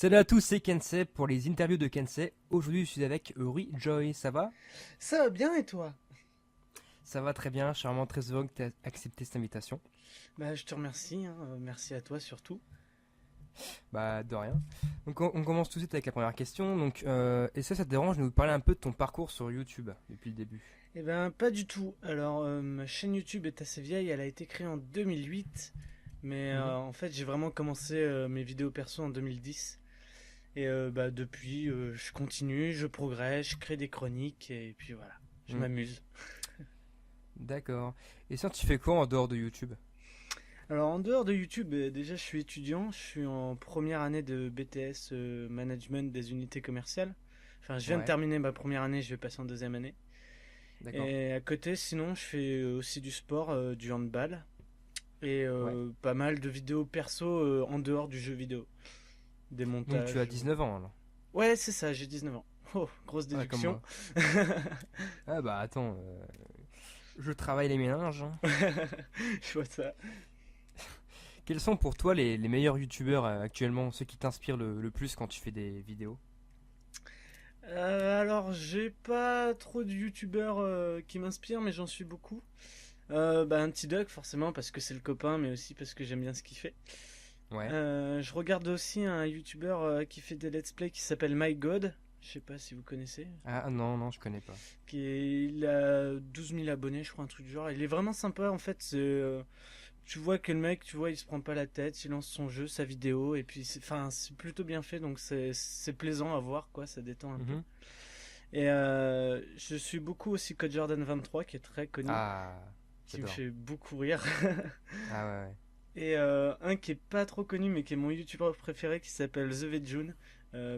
Salut à tous, c'est Kensei pour les interviews de Kensei. Aujourd'hui, je suis avec Rui Joy. Ça va? Ça va bien et toi? Ça va très bien. Je suis vraiment très heureux que tu aies accepté cette invitation. Bah, je te remercie, hein, merci à toi surtout. Bah, de rien. Donc, on commence tout de suite avec la première question. Donc, est-ce que ça te dérange de nous parler un peu de ton parcours sur YouTube depuis le début? Eh ben, pas du tout. Alors, ma chaîne YouTube est assez vieille, elle a été créée en 2008, mais Mhm. en fait, j'ai vraiment commencé mes vidéos perso en 2010. Et bah, depuis, je continue, je progresse, je crée des chroniques, et puis voilà, je Mm. m'amuse. D'accord. Et sinon, tu fais quoi en dehors de YouTube? Alors, en dehors de YouTube, déjà, je suis étudiant, je suis en première année de BTS Management des unités commerciales. Enfin, je viens de Ouais, terminer ma première année, je vais passer en deuxième année. d'accord. Et à côté, sinon, je fais aussi du sport, du handball et Ouais. pas mal de vidéos perso en dehors du jeu vidéo. Des Donc, tu as montages. 19 ans alors. Ouais, c'est ça, j'ai 19 ans. Oh, grosse Ah, comme déduction. moi. Ah, bah, attends. Je travaille les méninges, hein. Je vois ça. Quels sont pour toi les meilleurs youtubeurs actuellement, ceux qui t'inspirent le plus quand tu fais des vidéos? Alors, j'ai pas trop de youtubeurs qui m'inspirent, mais j'en suis beaucoup. Bah, un petit Doc, forcément, parce que c'est le copain, mais aussi parce que j'aime bien ce qu'il fait. Ouais. Je regarde aussi un youtubeur qui fait des let's play qui s'appelle MyGod. Je sais pas si vous connaissez. Ah non, non, je connais pas. Il a 12 000 abonnés, je crois, un truc du genre. Il est vraiment sympa, en fait. Tu vois que le mec, tu vois, il se prend pas la tête, il lance son jeu, sa vidéo, et puis, enfin, c'est plutôt bien fait, donc c'est plaisant à voir, quoi, ça détend un peu. Mhm. Et je suis beaucoup aussi Code Jordan 23, qui est très connu, Ah, qui me j'adore. fait beaucoup rire. Ah ouais, ouais. Et un qui est pas trop connu, mais qui est mon youtubeur préféré, qui s'appelle The Vejun.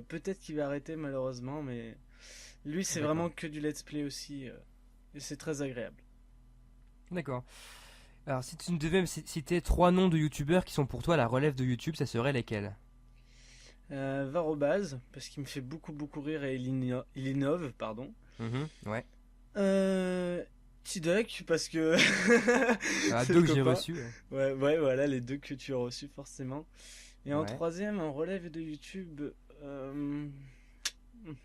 Peut-être qu'il va arrêter, malheureusement, mais lui, c'est D'accord. vraiment que du let's play aussi, et c'est très agréable. D'accord. Alors, si tu devais me citer trois noms de youtubeurs qui sont pour toi la relève de YouTube, ça serait lesquels? Varobase, parce qu'il me fait beaucoup beaucoup rire et il innove, pardon. Mhm. Ouais. Euh, T-Duck, parce que Ah, c'est le deux que j'ai copain. reçus. Ouais. Ouais, ouais, voilà, les deux que tu as reçus forcément. Et en Ouais. troisième, en relève de YouTube, euh,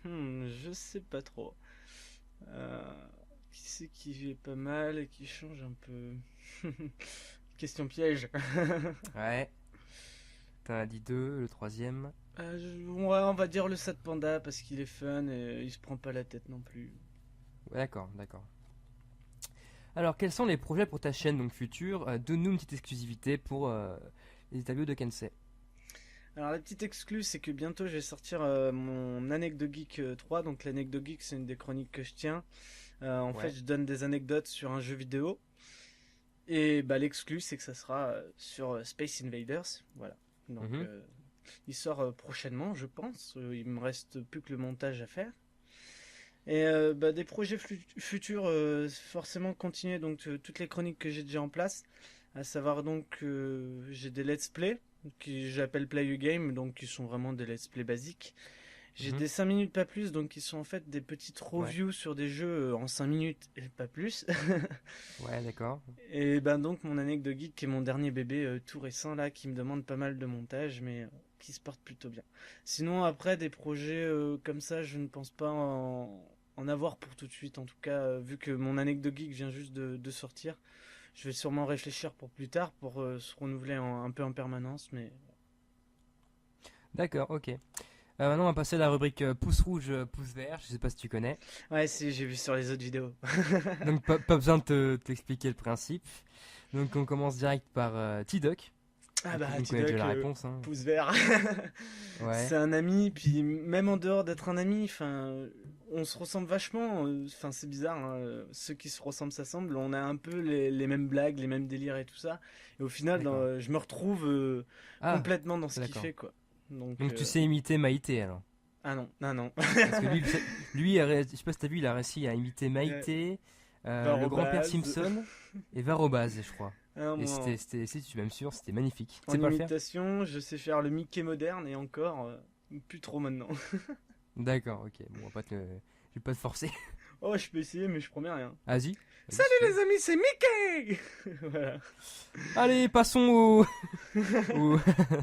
je sais pas trop. Euh, qui c'est qui est pas mal et qui change un peu? Question piège. Ouais. T'en as dit deux, le troisième. Ouais, on va dire le Sad Panda parce qu'il est fun et il se prend pas la tête non plus. Ouais, d'accord, d'accord. Alors, quels sont les projets pour ta chaîne donc future? Donne-nous une petite exclusivité pour les interviews de Kensei. Alors la petite exclue, c'est que bientôt je vais sortir mon Anecdote Geek 3. Donc l'Anecdote Geek, c'est une des chroniques que je tiens. En fait, Ouais. je donne des anecdotes sur un jeu vidéo. Et bah l'exclu, c'est que ça sera sur Space Invaders. Voilà. Donc Mhm. il sort prochainement, je pense. Il me reste plus que le montage à faire. Et bah, des projets futurs, forcément continuer donc toutes les chroniques que j'ai déjà en place. À savoir donc j'ai des let's play qui j'appelle Play You Game, donc qui sont vraiment des let's play basiques. J'ai Mhm. des 5 minutes pas plus, donc qui sont en fait des petites Ouais. reviews sur des jeux en 5 minutes et pas plus. Ouais, d'accord. Et ben donc mon anecdote geek qui est mon dernier bébé tout récent là, qui me demande pas mal de montage, mais qui se porte plutôt bien. Sinon après des projets comme ça, je ne pense pas en avoir pour tout de suite. En tout cas, vu que mon anecdote geek vient juste de sortir, je vais sûrement réfléchir pour plus tard, pour se renouveler un peu en permanence. Mais D'accord, ok. Maintenant, on va passer à la rubrique pouce rouge, pouce vert. Je sais pas si tu connais. ouais, si j'ai vu sur les autres vidéos. Donc, pas besoin de t'expliquer le principe. Donc, on commence direct par T-Duck. Ah Du bah coup, on connaît déjà T-Duck, la réponse, hein. pouce vert. Ouais. C'est un ami, puis même en dehors d'être un ami, enfin, on se ressemble vachement. Enfin, c'est bizarre, hein, ceux qui se ressemblent s'assemblent. On a un peu les mêmes blagues, les mêmes délires et tout ça. Et au final, D'accord. je me retrouve Ah, complètement dans ce qu'il d'accord. fait, quoi. Donc, Donc, tu sais imiter Maïté, alors. ah non, ah non. Parce que lui je sais pas si t'as vu, il a réussi à imiter Euh, Maïté, le grand-père Varobase. Simpson et Varobase, je crois. Ah, Et moi, si je suis même sûr, c'était magnifique. Tu sais en pas le faire? imitation, je sais faire le Mickey moderne et encore, plus trop maintenant. D'accord, ok. Bon, je vais pas te forcer. Oh, je peux essayer, mais je promets rien. Vas-y. Salut les amis, c'est Mickey. Voilà. Allez, passons au...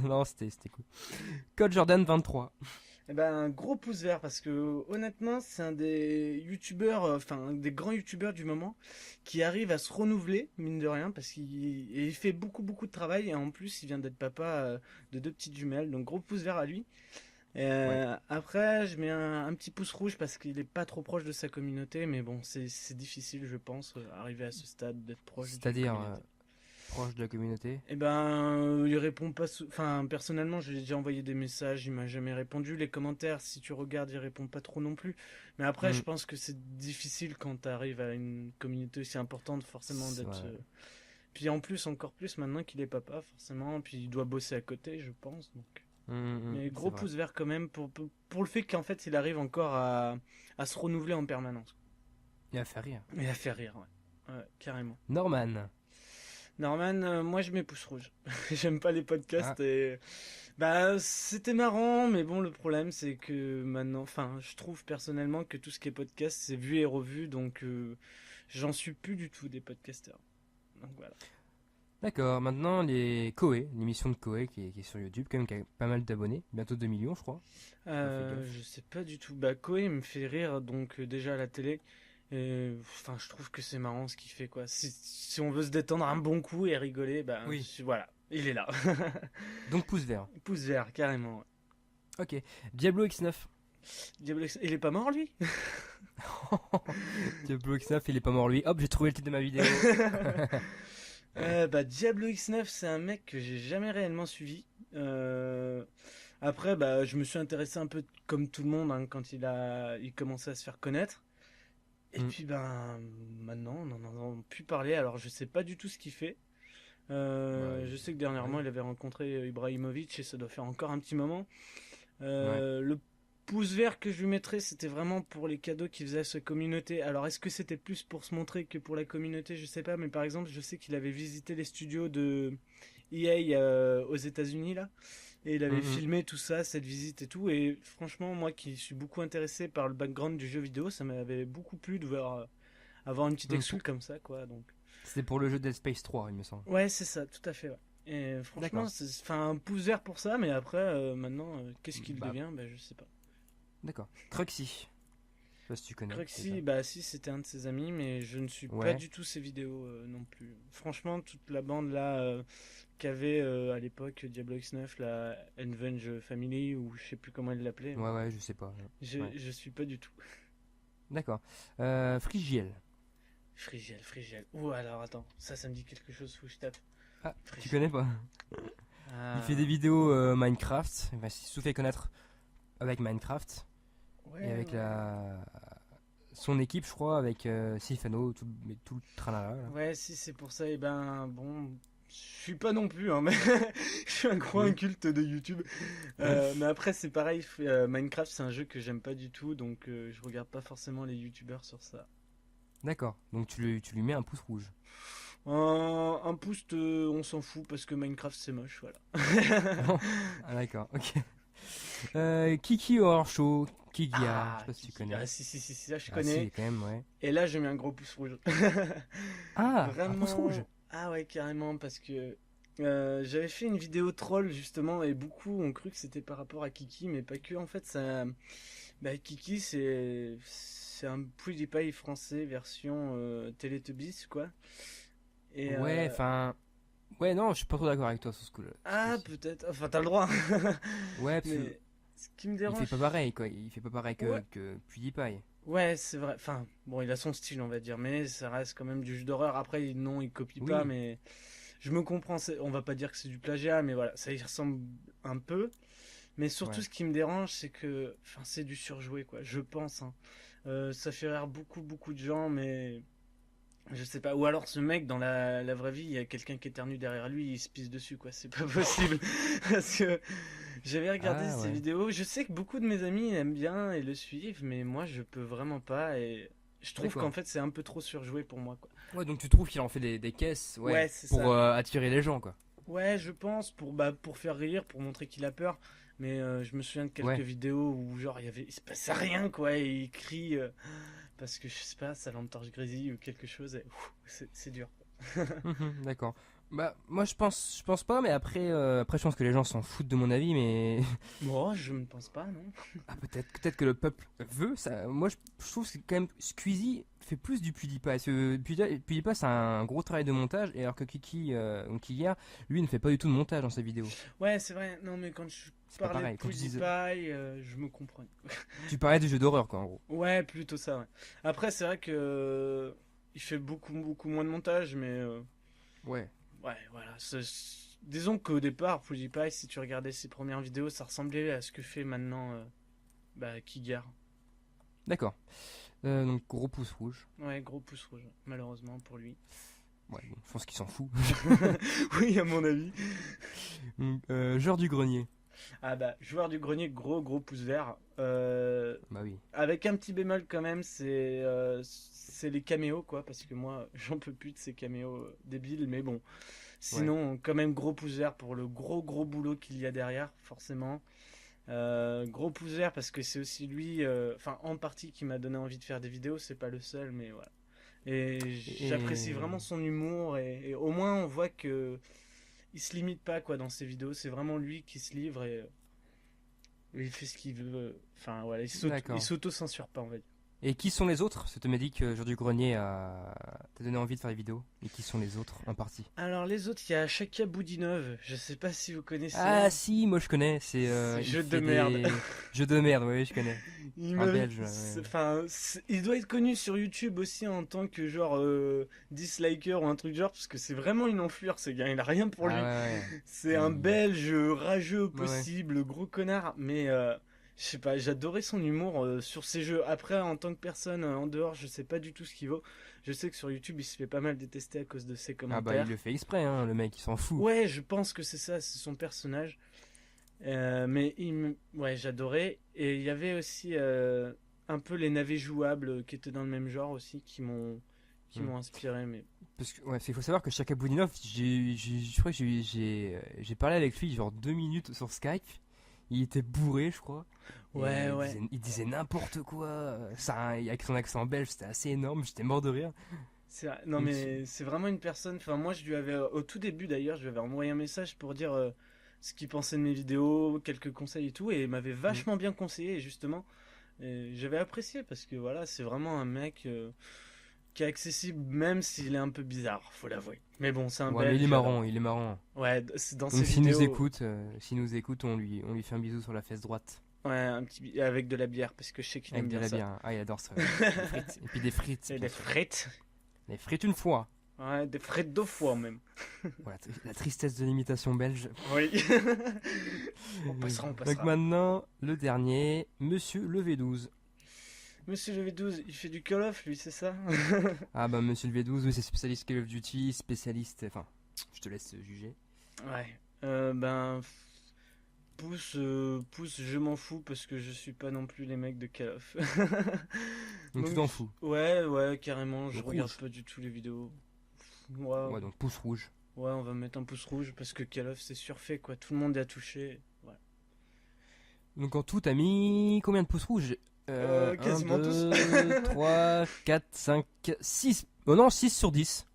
Non, c'était cool. Code Jordan 23. Eh ben, un gros pouce vert parce que honnêtement, c'est un des youtubeurs, enfin un des grands youtubeurs du moment qui arrive à se renouveler, mine de rien, parce qu'il fait beaucoup de travail et en plus il vient d'être papa de 2 petites jumelles, donc gros pouce vert à lui. Ouais. Après, je mets un petit pouce rouge parce qu'il est pas trop proche de sa communauté, mais bon, c'est difficile, je pense, arriver à ce stade d'être proche d'une C'est-à-dire communauté. proche de la communauté. Eh ben, il répond pas. Enfin, personnellement, je lui ai déjà envoyé des messages, il m'a jamais répondu. Les commentaires, si tu regardes, il répond pas trop non plus. Mais après, Hmm, je pense que c'est difficile quand tu arrives à une communauté aussi importante, forcément c'est d'être. vrai. Puis en plus, encore plus maintenant qu'il est papa, forcément. Puis il doit bosser à côté, je pense. Donc. Mais C'est gros vrai. pouce vert quand même pour le fait qu'en fait, il arrive encore à se renouveler en permanence. Il va faire rire. Et à faire rire, ouais. Ouais, carrément. Norman. Norman, moi je mets pouce rouge. J'aime pas les Ah, podcasts et bah c'était marrant, mais bon le problème c'est que maintenant, enfin je trouve personnellement que tout ce qui est podcast c'est vu et revu, donc j'en suis plus du tout des podcasters. Donc voilà. d'accord. Maintenant, les Koé, l'émission de Koé qui est sur YouTube, quand même, qui a pas mal d'abonnés. Bientôt 2 millions, je crois. J'ai pas fait gaffe. Je sais pas du tout. Bah Koé me fait rire donc déjà à la télé. Et enfin je trouve que c'est marrant ce qu'il fait quoi. Si on veut se détendre un bon coup et rigoler, bah Oui. voilà, il est là. Donc, pouce vert. Pouce vert carrément. Ouais. Ok. Diablo X9. Diablo X- il est pas mort lui? Diablo X9, il est pas mort lui. Hop, j'ai trouvé le titre de ma vidéo. Bah, Diablo X9, c'est un mec que j'ai jamais réellement suivi. Euh, Après, bah, je me suis intéressé un peu comme tout le monde hein, quand il commençait à se faire connaître. Et Hmm. puis, ben, maintenant, on en entend plus parler. Alors, je sais pas du tout ce qu'il fait. Bah, Je sais que dernièrement, ouais. il avait rencontré Ibrahimovic et ça doit faire encore un petit moment. Ouais. Le pouce vert que je lui mettrais, c'était vraiment pour les cadeaux qu'il faisait à sa communauté. Alors, est-ce que c'était plus pour se montrer que pour la communauté? Je sais pas, mais par exemple, je sais qu'il avait visité les studios de EA aux États-Unis là, et il avait Hmm, hmm. filmé tout ça, cette visite et tout. Et franchement, moi qui suis beaucoup intéressé par le background du jeu vidéo, ça m'avait beaucoup plu de voir avoir une petite Hmm, exclue comme ça, quoi. Donc, C'était pour le jeu Dead Space 3, il me semble. ouais, c'est ça, tout à fait. Ouais. Et franchement, D'accord. c'est enfin un pouce vert pour ça, mais après, maintenant, qu'est-ce qu'il Bah, devient? Bah, je sais pas. d'accord. Cruxy. Je sais pas si tu connais déjà. Cruxy, bah si, c'était un de ses amis, mais je ne suis pas Ouais. du tout ses vidéos non plus. Franchement, toute la bande là qu'avait à l'époque Diablo X9, la Envenge Family, ou je sais plus comment elle l'appelait, Ouais, ouais, je sais pas. Ouais. je suis pas du tout. D'accord. Frigiel. Frigiel. Ouh, alors attends, ça me dit quelque chose, faut que je tape. Ah, tu Frigiel. connais pas? Il fait des Ah, vidéos Minecraft. Enfin, il se fait connaître avec Minecraft. Et ouais, avec ouais. son équipe, je crois, avec Sifano, tout le tralala. Là. Ouais, si c'est pour ça, et ben bon, je suis pas non plus, hein, mais je suis un gros Oui. inculte de YouTube. Mais après, c'est pareil, Minecraft, c'est un jeu que j'aime pas du tout, donc je regarde pas forcément les YouTubeurs sur ça. D'accord. Donc tu lui mets un pouce rouge. Un pouce, on s'en fout parce que Minecraft c'est moche, voilà. Ah, d'accord, ok. Kiki Horror Show. Kigia, je sais Ah, pas si tu Kiki. Ah, connais. si, ça je Ah si, connais. quand même, ouais. Et là, je mets un gros pouce rouge. Ah, un pouce rouge. Vraiment. Ah ouais, carrément, parce que j'avais fait une vidéo troll justement, et beaucoup ont cru que c'était par rapport à Kiki, mais pas que. En fait, ça. Bah, Kiki, c'est un PewDiePie français version Teletubbies, quoi. Et Ouais, enfin... Ouais, non, je suis pas trop d'accord avec toi sur ce coup-là. ah, peut-être. Enfin, t'as le droit. Ouais, parce que Mais ce qui me il fait pas dérange. pareil, quoi. Il fait pas pareil Ouais. que PewDiePie. Ouais, c'est vrai. Enfin, bon, il a son style, on va dire, mais ça reste quand même du jeu d'horreur. Après, non, il copie pas, Oui, mais je me comprends. On va pas dire que c'est du plagiat, mais voilà, ça y ressemble un peu. Mais surtout, ouais. ce qui me dérange, c'est que, enfin, c'est du surjoué, quoi. Je pense. Hein. Ça fait rire beaucoup de gens, mais je sais pas. Ou alors, ce mec, dans la vraie vie, il y a quelqu'un qui éternue derrière lui, il se pisse dessus, quoi. C'est pas possible. Parce que j'avais regardé Ah, ces ouais. vidéos. Je sais que beaucoup de mes amis aiment bien et le suivent, mais moi, je peux vraiment pas. Et je trouve qu'en D'accord. fait, c'est un peu trop surjoué pour moi, quoi. Ouais, donc tu trouves qu'il en fait des caisses, Ouais, ouais, c'est pour ça. attirer les gens, quoi. Ouais, je pense pour faire rire, pour montrer qu'il a peur. Mais je me souviens de quelques Ouais. vidéos où genre il se passait rien quoi, et il crie parce que je sais pas, sa lampe torche grésille ou quelque chose. Et, c'est dur. D'accord. Bah, moi je pense pas, mais après je pense que les gens s'en foutent de mon avis, mais Moi, je ne pense pas, non. ah, peut-être que le peuple veut ça. Moi je trouve que quand même Squeezie fait plus du PewDiePie. Parce que PewDiePie c'est un gros travail de montage, et alors que donc Kiki, lui ne fait pas du tout de montage dans ses vidéos. Ouais, c'est vrai. Non, mais quand je C'est pas parlais de pareil. Quand tu PewDiePie, dis, je me comprends. tu parlais du jeu d'horreur quoi en gros. Ouais, plutôt ça, ouais. Après, c'est vrai que il fait beaucoup moins de montage, mais Ouais. ouais, voilà. Disons qu'au départ, PewDiePie, si tu regardais ses premières vidéos, ça ressemblait à ce que fait maintenant Kigar. D'accord. Donc gros pouce rouge. Ouais, gros pouce rouge, malheureusement pour lui. Ouais, bon, je pense qu'il s'en fout. Oui, à mon avis. Donc, joueur du grenier. Ah bah, joueur du grenier, gros pouce vert. Bah oui. Avec un petit bémol quand même, c'est les caméos quoi, parce que moi j'en peux plus de ces caméos débiles, mais bon. Ouais. Sinon, quand même gros pouce vert pour le gros boulot qu'il y a derrière, forcément. Gros pouce vert parce que c'est aussi lui, enfin en partie qui m'a donné envie de faire des vidéos, c'est pas le seul, mais voilà. Et j'apprécie Et vraiment son humour et au moins on voit que il se limite pas quoi dans ses vidéos, c'est vraiment lui qui se livre et il fait ce qu'il veut. Enfin voilà, il d'accord. s'auto-censure pas on va dire. Et qui sont les autres? Parce que tu m'as dit que joueur du grenier t'a donné envie de faire des vidéos. Et qui sont les autres en partie? Alors les autres, il y a Shaka Boudinov, je sais pas si vous Ah connaissez. si, moi je connais. C'est Il jeu de fait merde. des jeux de merde. Oui, je connais. Il Un m'avait, belge. Ouais. enfin, il doit être connu sur YouTube aussi en tant que genre disliker ou un truc genre parce que c'est vraiment une enflure ce gars, il a rien pour Ah lui. ouais, C'est ouais. un Belge rageux au Ouais, ouais. possible, gros connard, mais je sais pas, j'adorais son humour sur ses jeux. Après, en tant que personne en dehors, je sais pas du tout ce qu'il vaut. Je sais que sur YouTube, il se fait pas mal détester à cause de ses Ah bah il commentaires. le fait exprès, hein, le mec, il s'en fout. Ouais, je pense que c'est ça, c'est son personnage. Mais ouais, j'adorais. Et il y avait aussi un peu les navets jouables qui étaient dans le même genre aussi, qui Hmm. m'ont inspiré. Mais Parce que ouais, il faut savoir que Chaka Boudinov, je crois que j'ai parlé avec lui genre 2 minutes sur Skype. Il était bourré, je crois. Et ouais, ouais. il disait n'importe quoi. Ça, avec son accent belge, c'était assez énorme. J'étais mort de rire. Non, Donc, mais c'est vraiment une personne. Enfin, moi, je lui avais, au tout début d'ailleurs, je lui avais envoyé un message pour dire ce qu'il pensait de mes vidéos, quelques conseils et tout. Et il m'avait hmm. vachement bien conseillé, et justement. Et j'avais apprécié parce que voilà, c'est vraiment un mec qui est accessible, même s'il est un peu bizarre, faut l'avouer. Mais bon, c'est un Ouais, mais il est Belge, alors. marrant, il est marrant. Ouais, dans ses Donc vidéos. s'il nous écoute, on lui fait un bisou sur la fesse droite. Ouais, avec de la bière, parce que je sais qu'il aime Avec de bien la ça. bière. Ah, il adore ça. Des frites. Et puis des frites, Et bien des sûr. frites. Des frites une fois. Ouais, des frites deux fois même. Voilà, la tristesse de l'imitation belge. Oui. On passera, on Donc passera. maintenant, le dernier, Monsieur le V12. Monsieur le V12, il fait du Call of, lui, c'est ça? Ah bah Monsieur le V12, oui, c'est spécialiste Call of Duty, spécialiste... Enfin, je te laisse juger. Ouais. Ben, pouce, je m'en fous parce que je suis pas non plus les mecs de Call of. Donc tu Donc, t'en fous. ouais, carrément, je Donc regarde rouge. pas du tout les vidéos. Ouais, Ouais, donc pouce rouge. ouais, on va mettre un pouce rouge parce que Call of c'est surfait quoi, tout le monde y a touché. Ouais. Donc en tout, t'as mis combien de pouces rouges? 1, Quasiment tous. 2, 3, 4, 5, 6. Oh non, 6 sur 10.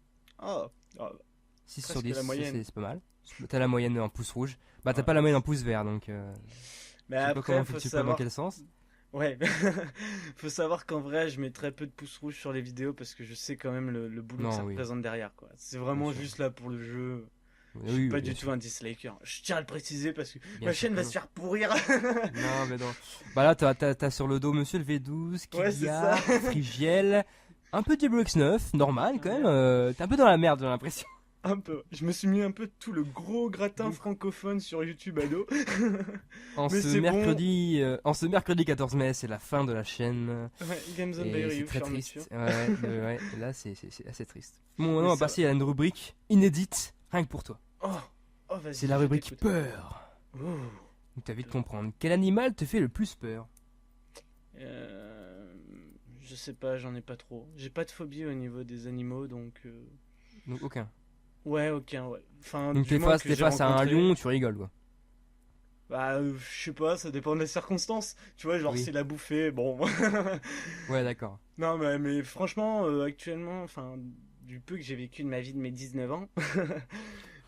Oh, oh, 6 sur presque 10, la moyenne. c'est pas mal. T'as la moyenne en pouce rouge. Bah t'as Ouais. pas la moyenne en pouce vert, donc Mais je sais pas après, comment faut tu pas dans savoir. quel sens. Ouais, faut savoir qu'en vrai, je mets très peu de pouces rouges sur les vidéos parce que je sais quand même le boulot que ça Non, oui, représente derrière quoi. C'est bien vraiment sûr. juste là pour le jeu. Je suis Oui, pas bien du tout sûr. un disliker. Je tiens à le préciser parce que Bien ma sûr chaîne que va non. se faire pourrir. Non, mais non. Bah là, t'as sur le dos Monsieur le V12, Ouais, c'est ça. Kiliar, Frigiel, un peu Diablo X9, normal quand même. Ouais. T'es un peu dans la merde, j'ai l'impression. Un peu. Je me suis mis un peu tout le gros gratin Donc, francophone sur YouTube ado. en Mais ce c'est bon. mercredi 14 mai, c'est la fin de la chaîne. Ouais, Games on by Et c'est Ryu, très fermeture. triste. Ouais, ouais, là, c'est assez triste. Bon, maintenant, Mais on va ça passer à une rubrique inédite, rien que pour toi. Oh, oh vas-y, C'est la je rubrique t'écoute. peur. Oh. Donc, t'as vite comprendre. Quel animal te fait le plus peur? Euh, je sais pas, j'en ai pas trop. J'ai pas de phobie au niveau des animaux, donc Donc, aucun. ouais, aucun, ouais. Enfin, Donc, du moins que t'es j'ai face à un rencontré. lion, tu rigoles, quoi. Bah, je sais pas, ça dépend des circonstances. Tu vois, genre, Oui. s'il a bouffé, bon. Ouais, d'accord. Non, mais franchement, actuellement, enfin, du peu que j'ai vécu de ma vie de mes 19 ans,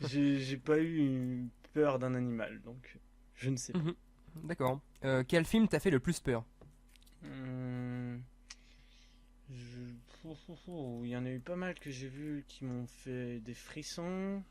j'ai pas eu peur d'un animal, donc je ne sais pas. Mhm. D'accord. Quel film t'a fait le plus peur? Hum, je- Il y en a eu pas mal que j'ai vu qui m'ont fait des frissons.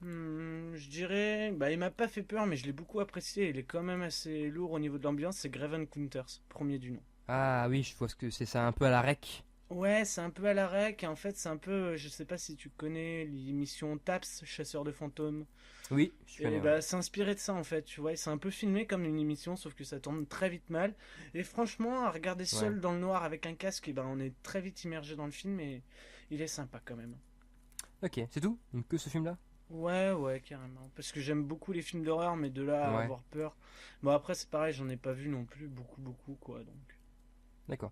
Je dirais, bah, il m'a pas fait peur, mais je l'ai beaucoup apprécié. Il est quand même assez lourd au niveau de l'ambiance. C'est Grave Encounters, premier du nom. Ah oui, je vois ce que c'est ça, un peu à la rec. Ouais, c'est un peu à la rec. Et en fait, c'est un peu, je sais pas si tu connais l'émission Taps, Chasseur de fantômes. Oui, je Et connais, ouais. bah, c'est inspiré de ça en fait, tu vois. Et c'est un peu filmé comme une émission, sauf que ça tourne très vite mal. Et franchement, à regarder Ouais. seul dans le noir avec un casque, et ben, on est très vite immergé dans le film et il est sympa quand même. Ok, c'est tout? Donc que ce film-là? Ouais, ouais, carrément. Parce que j'aime beaucoup les films d'horreur, mais de là à Ouais, avoir peur. Bon, après, c'est pareil, j'en ai pas vu non plus beaucoup, beaucoup, quoi. Donc, d'accord.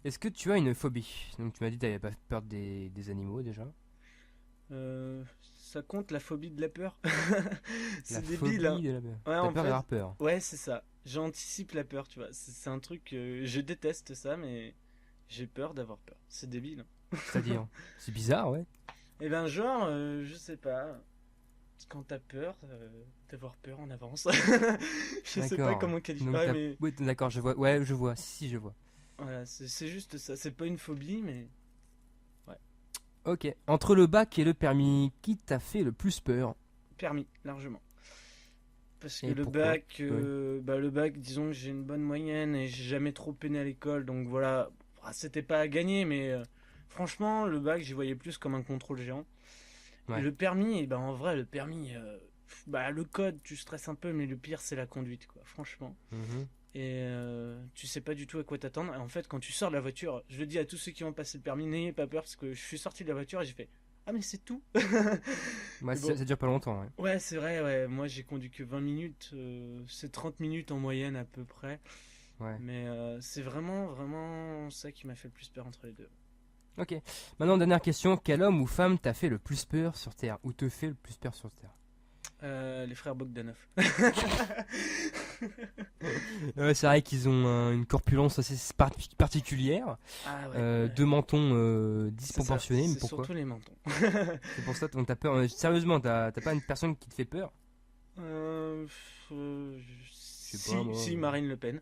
Est-ce que tu as une phobie? Donc tu m'as dit que t'avais pas peur des animaux déjà. euh, ça compte la phobie de la peur. La C'est débile, hein. phobie de la peur. Ouais, T'as en peur fait, d'avoir peur. ouais, c'est ça. J'anticipe la peur, tu vois. C'est un truc, je déteste ça, mais j'ai peur d'avoir peur. C'est débile. C'est-à-dire? C'est bizarre, ouais. Et ben, genre, je sais pas. Quand t'as peur, d'avoir peur en avance. Je sais pas D'accord. comment qualifier. Donc Ouais, t'as... mais Ouais, d'accord, je vois. Ouais, je vois. Si, je vois. voilà, c'est juste ça. C'est pas une phobie, mais ouais. Ok. Entre le bac et le permis, qui t'a fait le plus peur? Permis, largement. Parce que Et pourquoi? Oui. le bac, disons que j'ai une bonne moyenne et j'ai jamais trop peiné à l'école, donc voilà. Ah, c'était pas à gagner, mais franchement, le bac, j'y voyais plus comme un contrôle géant. Et Ouais. le permis, et ben en vrai, le permis, bah le code, tu stresses un peu, mais le pire, c'est la conduite, quoi, franchement. Mhm. Et tu sais pas du tout à quoi t'attendre. Et en fait, quand tu sors de la voiture, je le dis à tous ceux qui vont passer le permis, n'ayez pas peur parce que je suis sorti de la voiture et j'ai fait ah, mais c'est tout. Ouais, Mais bon, ça dure pas longtemps, ouais. ouais, c'est vrai, ouais. Moi j'ai conduit que 20 minutes, c'est 30 minutes en moyenne à peu près. Ouais. Mais c'est vraiment, vraiment ça qui m'a fait le plus peur entre les deux. Ok. Maintenant, dernière question. Quel homme ou femme t'a fait le plus peur sur Terre? Ou te fait le plus peur sur Terre? Les frères Bogdanov. Ouais, c'est vrai qu'ils ont une corpulence assez particulière. Ah ouais, ouais. Deux mentons C'est ça, disproportionnés, mais c'est pourquoi? surtout les mentons. C'est pour ça que t'as peur. Sérieusement, t'as pas une personne qui te fait peur? Euh, Je sais pas, moi. si, Marine Le Pen.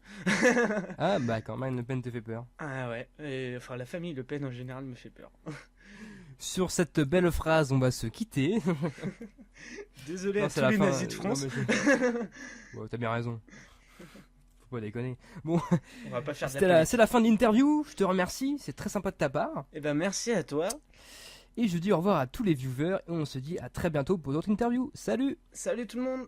Ah, bah quand même, Le Pen te fait peur. Ah ouais, et, enfin la famille Le Pen en général me fait peur. Sur cette belle phrase, on va se quitter. Désolé Non, à c'est tous la les fin. nazis de Non, France. mais bon, t'as bien raison. Faut pas déconner. Bon, On va pas faire de la c'est politique. la fin de l'interview. Je te remercie. C'est très sympa de ta part. Eh ben merci à toi. Et je dis au revoir à tous les viewers. Et on se dit à très bientôt pour d'autres interviews. Salut! Salut tout le monde.